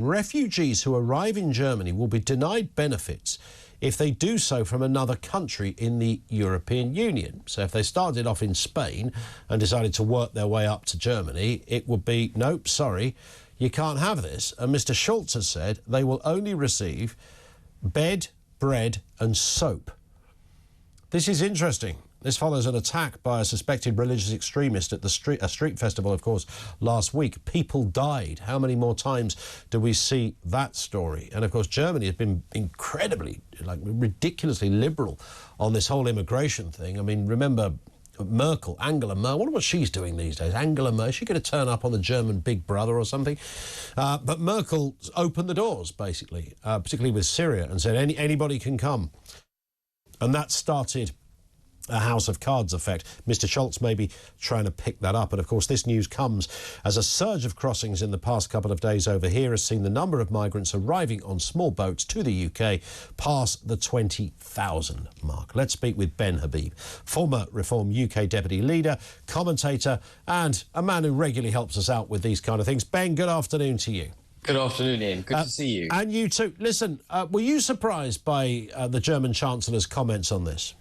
Refugees who arrive in Germany will be denied benefits if they do so from another country in the European Union. So if they started off in Spain and decided to work their way up to Germany, it would be, nope, sorry, you can't have this. And Mr. Scholz has said they will only receive bed, bread and soap. This is interesting. This follows an attack by a suspected religious extremist at a street festival, of course, last week. People died. How many more times do we see that story? And, of course, Germany has been incredibly, ridiculously liberal on this whole immigration thing. I mean, remember Angela Merkel, I wonder what she's doing these days. Angela Merkel, is she going to turn up on the German Big Brother or something? But Merkel opened the doors, basically, particularly with Syria, and said anybody can come. And that started a House of Cards effect. Mr. Scholz may be trying to pick that up. And, of course, this news comes as a surge of crossings in the past couple of days over here has seen the number of migrants arriving on small boats to the UK pass the 20,000 mark. Let's speak with Ben Habib, former Reform UK Deputy Leader, commentator and a man who regularly helps us out with these kind of things. Ben, good afternoon to you. Good afternoon, Ian. Good to see you. And you too. Listen, were you surprised by the German Chancellor's comments on this?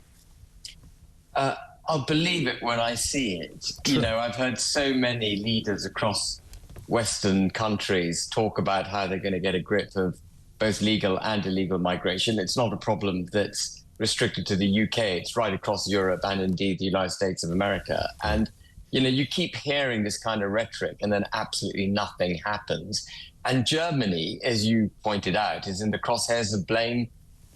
I'll believe it when I see it. You know, I've heard so many leaders across Western countries talk about how they're going to get a grip of both legal and illegal migration. It's not a problem that's restricted to the UK. It's right across Europe and indeed the United States of America. And, you know, you keep hearing this kind of rhetoric and then absolutely nothing happens. And Germany, as you pointed out, is in the crosshairs of blame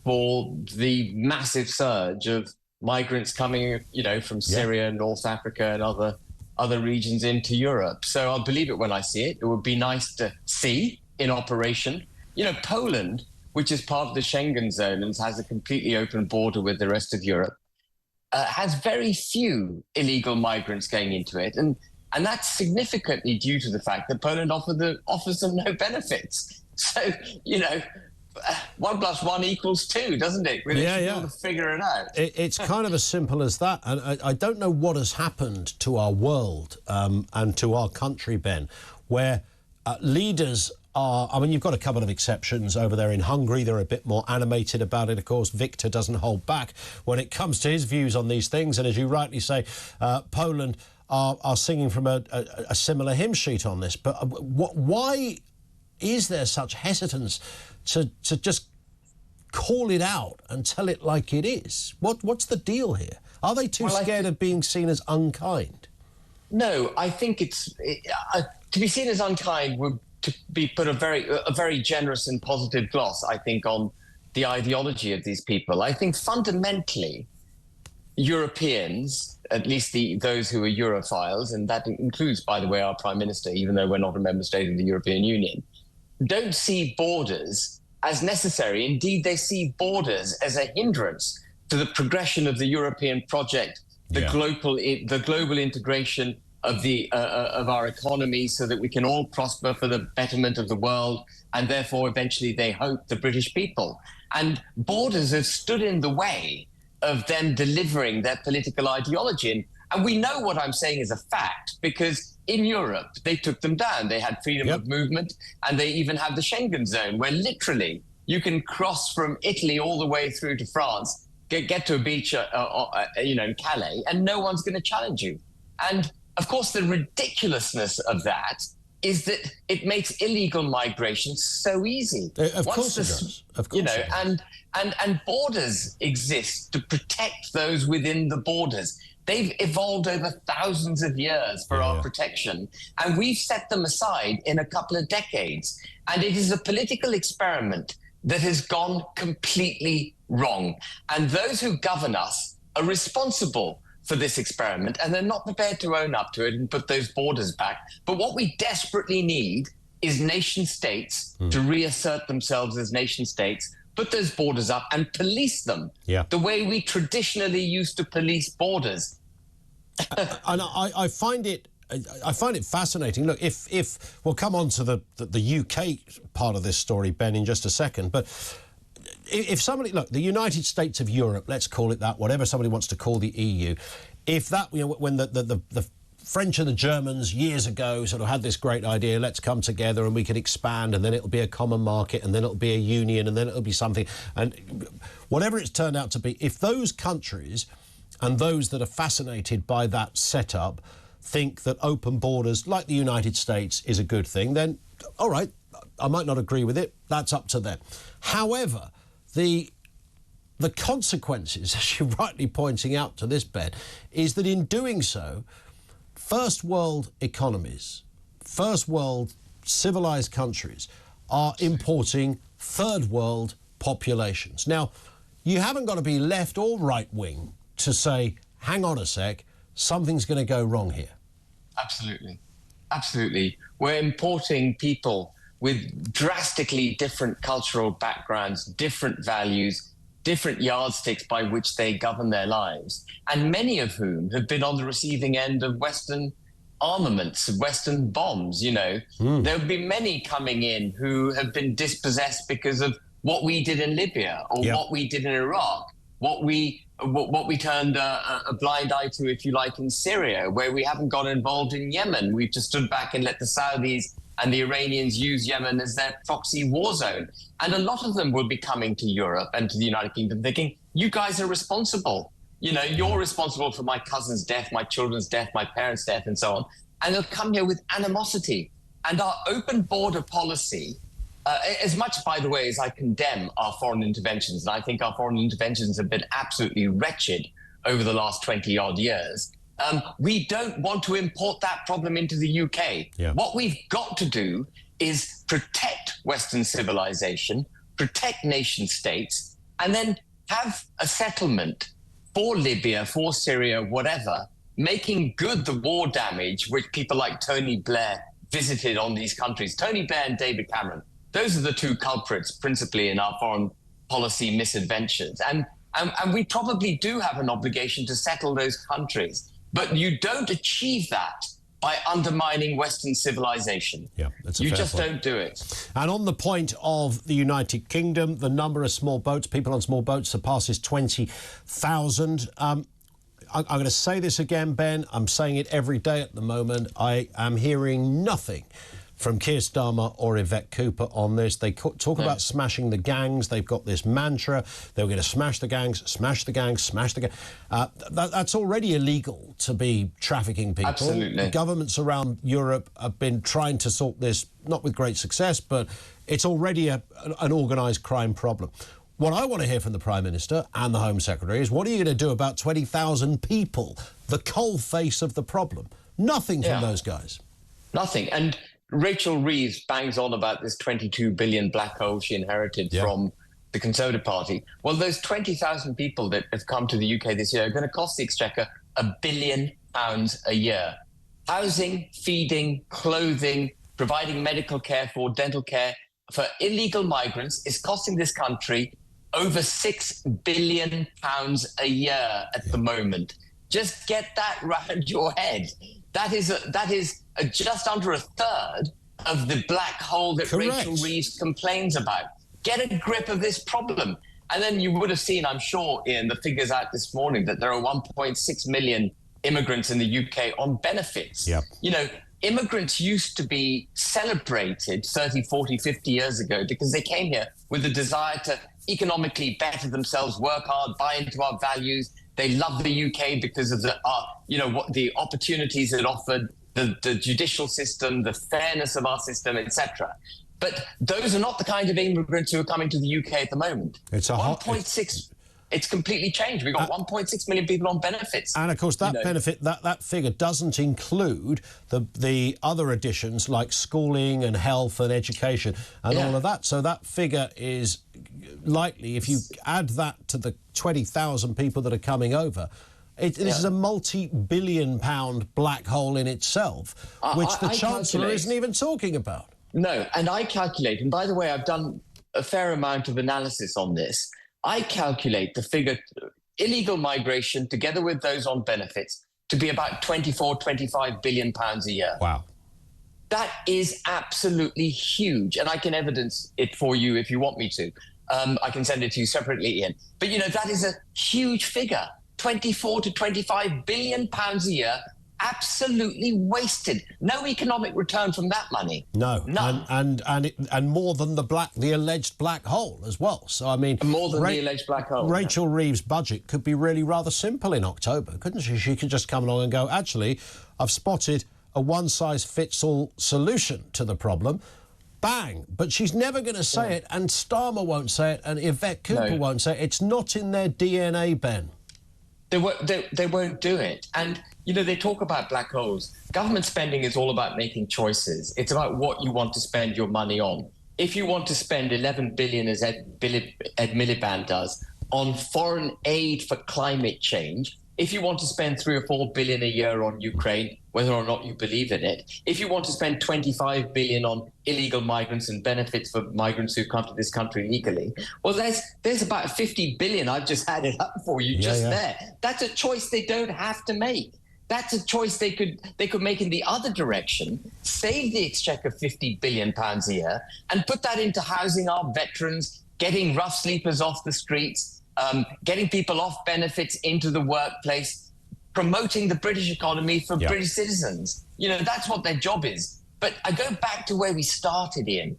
for the massive surge of migrants coming, you know, from Syria, North Africa and other regions into Europe. So I'll believe it when I see it. It would be nice to see in operation. You know, Poland, which is part of the Schengen zone and has a completely open border with the rest of Europe, has very few illegal migrants going into it. And that's significantly due to the fact that Poland offers them no benefits. So, you know, 1 + 1 = 2, doesn't it? Really, should be able to figure it out. It's kind of as simple as that. And I don't know what has happened to our world and to our country, Ben, where leaders are... I mean, you've got a couple of exceptions over there in Hungary. They're a bit more animated about it. Of course, Viktor doesn't hold back when it comes to his views on these things. And as you rightly say, Poland are singing from a similar hymn sheet on this. But why is there such hesitance to just call it out and tell it like it is? What's the deal here? Are they too scared of being seen as unkind? No, I think it's to be seen as unkind would to be put a very generous and positive gloss, I think, on the ideology of these people. I think fundamentally Europeans, at least those who are Europhiles, and that includes, by the way, our Prime Minister, even though we're not a member state of the European Union, don't see borders as necessary. Indeed, they see borders as a hindrance to the progression of the European project, the global integration of our economy, so that we can all prosper for the betterment of the world, and therefore eventually they hope the British people. And borders have stood in the way of them delivering their political ideology. And we know what I'm saying is a fact, because in Europe, they took them down. They had freedom of movement, and they even have the Schengen zone, where literally you can cross from Italy all the way through to France, get to a beach in Calais, and no one's going to challenge you. And, of course, the ridiculousness of that is that it makes illegal migration so easy. Of course it does. Of course, you know, and borders exist to protect those within the borders. They've evolved over thousands of years for our protection, and we've set them aside in a couple of decades. And it is a political experiment that has gone completely wrong. And those who govern us are responsible for this experiment, and they're not prepared to own up to it and put those borders back. But what we desperately need is nation states to reassert themselves as nation states, put those borders up and police them the way we traditionally used to police borders. And I find it fascinating. Look, if we'll come on to the UK part of this story, Ben, in just a second, but if somebody, look, the United States of Europe, let's call it that, whatever somebody wants to call the EU, if that, you know, when the French and the Germans years ago sort of had this great idea, let's come together and we can expand, and then it'll be a common market, and then it'll be a union, and then it'll be something. And whatever it's turned out to be, if those countries and those that are fascinated by that setup think that open borders, like the United States, is a good thing, then all right, I might not agree with it. That's up to them. However, the consequences, as you're rightly pointing out to this, Ben, is that in doing so, first world economies, first world civilized countries are importing third world populations. Now, you haven't got to be left or right wing to say, hang on a sec, something's going to go wrong here. Absolutely. Absolutely. We're importing people with drastically different cultural backgrounds, different values, different yardsticks by which they govern their lives, and many of whom have been on the receiving end of Western armaments, Western bombs, you know. There will be many coming in who have been dispossessed because of what we did in Libya or what we did in Iraq, what we turned a blind eye to, if you like, in Syria, where we haven't got involved in Yemen. We've just stood back and let the Saudis and the Iranians use Yemen as their proxy war zone. And a lot of them will be coming to Europe and to the United Kingdom thinking, you guys are responsible. You know, you're responsible for my cousin's death, my children's death, my parents' death, and so on. And they'll come here with animosity. And our open border policy, as much, by the way, as I condemn our foreign interventions, and I think our foreign interventions have been absolutely wretched over the last 20-odd years, we don't want to import that problem into the UK. What we've got to do is protect Western civilization, protect nation states, and then have a settlement for Libya, for Syria, whatever, making good the war damage which people like Tony Blair visited on these countries. Tony Blair and David Cameron, those are the two culprits principally in our foreign policy misadventures. And we probably do have an obligation to settle those countries. But you don't achieve that by undermining Western civilization. That's a you fair just point. don't do it. And on the point of the United Kingdom, the number of small boats, people on small boats, surpasses 20,000. I'm going to say this again, Ben. I'm saying it every day at the moment. I am hearing nothing from Keir Starmer or Yvette Cooper on this. They talk about smashing the gangs. They've got this mantra. They were going to smash the gangs, smash the gangs, smash the gangs. That's already illegal to be trafficking people. Absolutely. Governments around Europe have been trying to sort this, not with great success, but it's already an organised crime problem. What I want to hear from the Prime Minister and the Home Secretary is, what are you going to do about 20,000 people, the coal face of the problem? Nothing from those guys. Nothing. And Rachel Reeves bangs on about this 22 billion black hole she inherited from the Conservative Party. Well, those 20,000 people that have come to the UK this year are going to cost the Exchequer £1 billion a year. Housing, feeding, clothing, providing medical care for, dental care for illegal migrants is costing this country over £6 billion a year at the moment. Just get that round your head. That is just under a third of the black hole that Rachel Reeves complains about. Get a grip of this problem. And then you would have seen, I'm sure, Ian, the figures out this morning that there are 1.6 million immigrants in the UK on benefits. You know, immigrants used to be celebrated 30, 40, 50 years ago because they came here with a desire to economically better themselves, work hard, buy into our values. They love the UK because of the, what the opportunities it offered, the judicial system, the fairness of our system, etc. But those are not the kind of immigrants who are coming to the UK at the moment. It's a 1.6. It's completely changed. We've got 1.6 million people on benefits. And, of course, that benefit, that figure doesn't include the other additions like schooling and health and education and all of that. So that figure is likely, if you add that to the 20,000 people that are coming over, this is a multi-billion-pound black hole in itself, which the Chancellor isn't even talking about. No, and I calculate, and by the way, I've done a fair amount of analysis on this, I calculate the figure, illegal migration, together with those on benefits, to be about 24, 25 billion pounds a year. Wow. That is absolutely huge. And I can evidence it for you if you want me to. I can send it to you separately, Ian. But, that is a huge figure, 24 to 25 billion pounds a year absolutely wasted. No economic return from that money. No, none. And more than the alleged black hole as well. So I mean, more than the alleged black hole. Rachel Reeves' budget could be really rather simple in October, couldn't she? She could just come along and go, actually, I've spotted a one-size-fits-all solution to the problem. Bang! But she's never going to say it, and Starmer won't say it, and Yvette Cooper won't say it. It's not in their DNA, Ben. They won't do it. And, you know, they talk about black holes. Government spending is all about making choices. It's about what you want to spend your money on. If you want to spend 11 billion, as Ed Miliband does, on foreign aid for climate change, if you want to spend 3 or 4 billion a year on Ukraine, whether or not you believe in it, if you want to spend 25 billion on illegal migrants and benefits for migrants who come to this country legally, well, there's about 50 billion. I've just added up for you there. That's a choice they don't have to make. That's a choice they could make in the other direction, save the exchequer £50 billion a year, and put that into housing our veterans, getting rough sleepers off the streets, getting people off benefits into the workplace, promoting the British economy for British citizens. You know, that's what their job is. But I go back to where we started, Ian.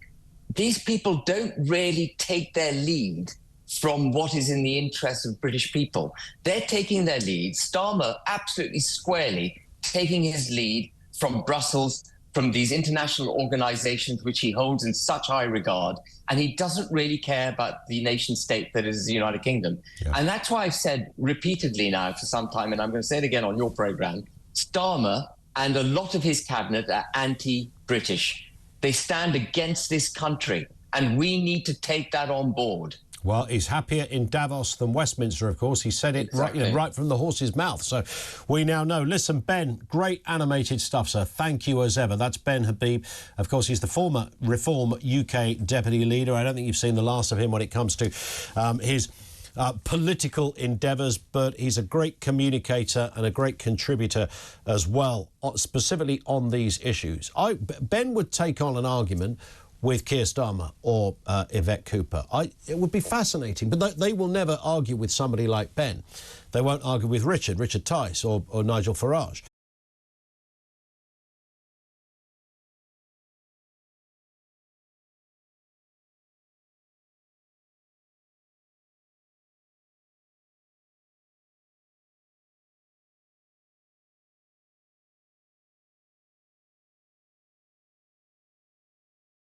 These people don't really take their lead from what is in the interest of British people. They're taking their lead, Starmer absolutely squarely taking his lead from Brussels, from these international organizations which he holds in such high regard, and he doesn't really care about the nation state that is the United Kingdom. And that's why I've said repeatedly now for some time, and I'm going to say it again on your program, Starmer and a lot of his cabinet are anti-British. They stand against this country, and we need to take that on board. Well, he's happier in Davos than Westminster, of course. He said it right from the horse's mouth. So we now know. Listen, Ben, great animated stuff, sir. Thank you as ever. That's Ben Habib. Of course, he's the former Reform UK deputy leader. I don't think you've seen the last of him when it comes to his political endeavours, but he's a great communicator and a great contributor as well, specifically on these issues. Ben would take on an argument with Keir Starmer or Yvette Cooper. It would be fascinating, but they will never argue with somebody like Ben. They won't argue with Richard Tice or Nigel Farage.